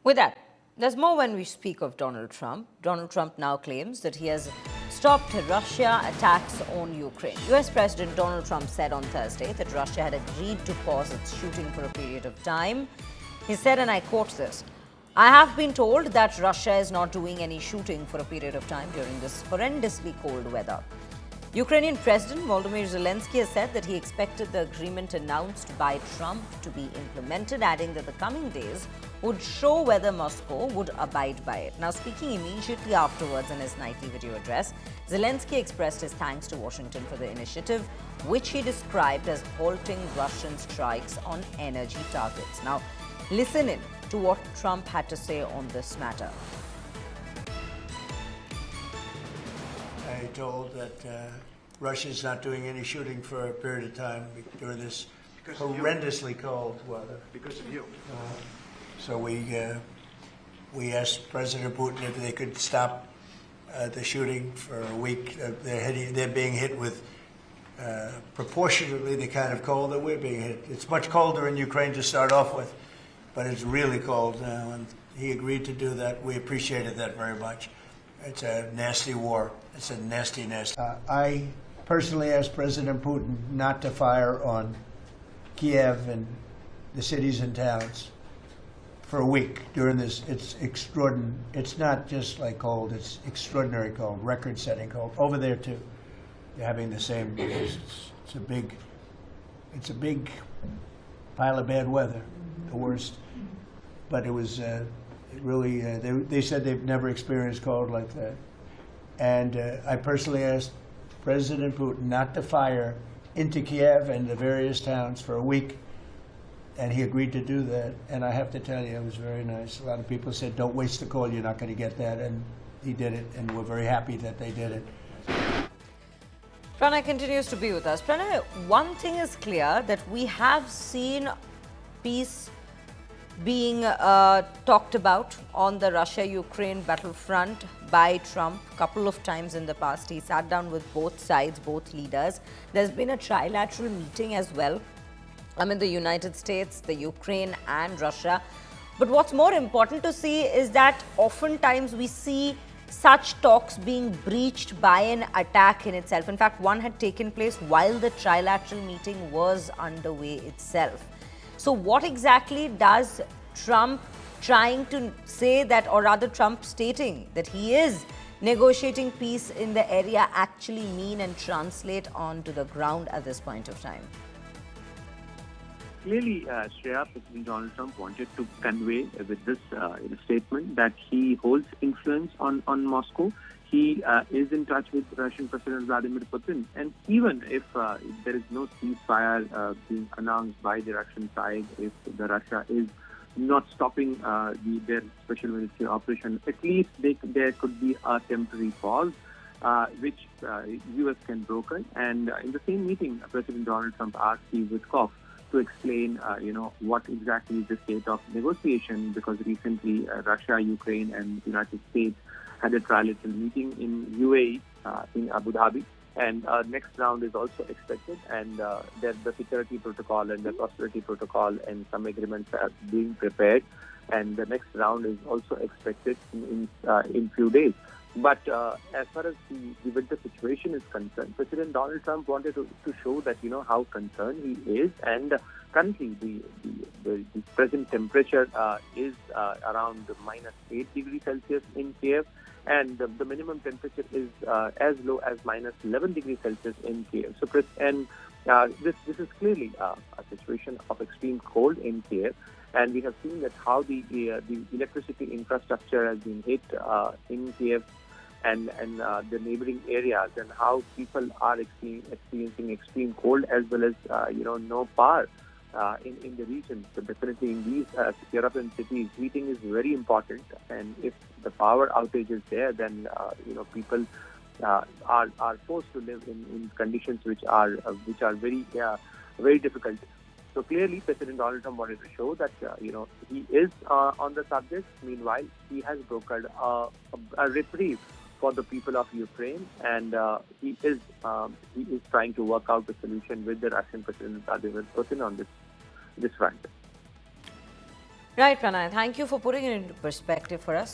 With that, there's more when we speak of Donald Trump. Donald Trump now claims that he has stopped Russia attacks on Ukraine. US President Donald Trump said on Thursday that Russia had agreed to pause its shooting for a period of time. He said, and I quote this, "I have been told that Russia is not doing any shooting for a period of time during this horrendously cold weather." Ukrainian President Volodymyr Zelensky has said that he expected the agreement announced by Trump to be implemented, adding that the coming days would show whether Moscow would abide by it. Now, speaking immediately afterwards in his nightly video address, Zelensky expressed his thanks to Washington for the initiative, which he described as halting Russian strikes on energy targets. Now, listen in to what Trump had to say on this matter. I told that Russia's not doing any shooting for a period of time during this horrendously cold weather. Because of you. So we asked President Putin if they could stop the shooting for a week. They're being hit with proportionately the kind of cold that we're being hit. It's much colder in Ukraine to start off with, but it's really cold now, and he agreed to do that. We appreciated that very much. It's a nasty war. It's a nasty, nasty. I personally asked President Putin not to fire on Kyiv and the cities and towns for a week during this. It's extraordinary. It's not just like cold. It's extraordinary cold, record-setting cold. Over there too, they're having the same. It's a big pile of bad weather, the worst. But it was. Really, they said they've never experienced cold like that. And I personally asked President Putin not to fire into Kyiv and the various towns for a week, and he agreed to do that. And I have to tell you, it was very nice. A lot of people said, don't waste the coal, you're not going to get that, and he did it, and we're very happy that they did it. Pranay continues to be with us. Pranay, one thing is clear, that we have seen peace being talked about on the Russia-Ukraine battlefront by Trump a couple of times in the past. He sat down with both sides, both leaders. There's been a trilateral meeting as well. I mean, the United States, the Ukraine and Russia. But what's more important to see is that oftentimes we see such talks being breached by an attack in itself. In fact, one had taken place while the trilateral meeting was underway itself. So what exactly does Trump trying to say that, or rather Trump stating that he is negotiating peace in the area, actually mean and translate onto the ground at this point of time? Clearly, Shreya, President Donald Trump wanted to convey with this statement that he holds influence on Moscow. He is in touch with Russian President Vladimir Putin. And even if there is no ceasefire being announced by the Russian side, if the Russia is not stopping their special military operation, at least there could be a temporary pause, which U.S. can broker. And in the same meeting, President Donald Trump asked Steve Witkoff to explain, what exactly is the state of negotiation, because recently Russia, Ukraine, and the United States had a trilateral meeting in UAE, in Abu Dhabi, and next round is also expected, and the security protocol and the prosperity protocol and some agreements are being prepared, and the next round is also expected in few days. But as far as the winter situation is concerned, President Donald Trump wanted to show that, how concerned he is. And currently, the present temperature is around -8 degrees Celsius in Kyiv. And the minimum temperature is as low as -11 degrees Celsius in Kyiv. So, this is clearly a situation of extreme cold in Kyiv. And we have seen that how the electricity infrastructure has been hit in Kyiv and the neighboring areas, and how people are experiencing extreme cold as well as no power in the region. So definitely in these European cities, heating is very important, and if the power outage is there, then people are forced to live in conditions which are very very difficult. So clearly, President Donald Trump wanted to show that he is on the subject. Meanwhile, he has brokered a reprieve for the people of Ukraine, and he is trying to work out a solution with the Russian President Vladimir Putin on this front. Right, Pranay. Thank you for putting it into perspective for us.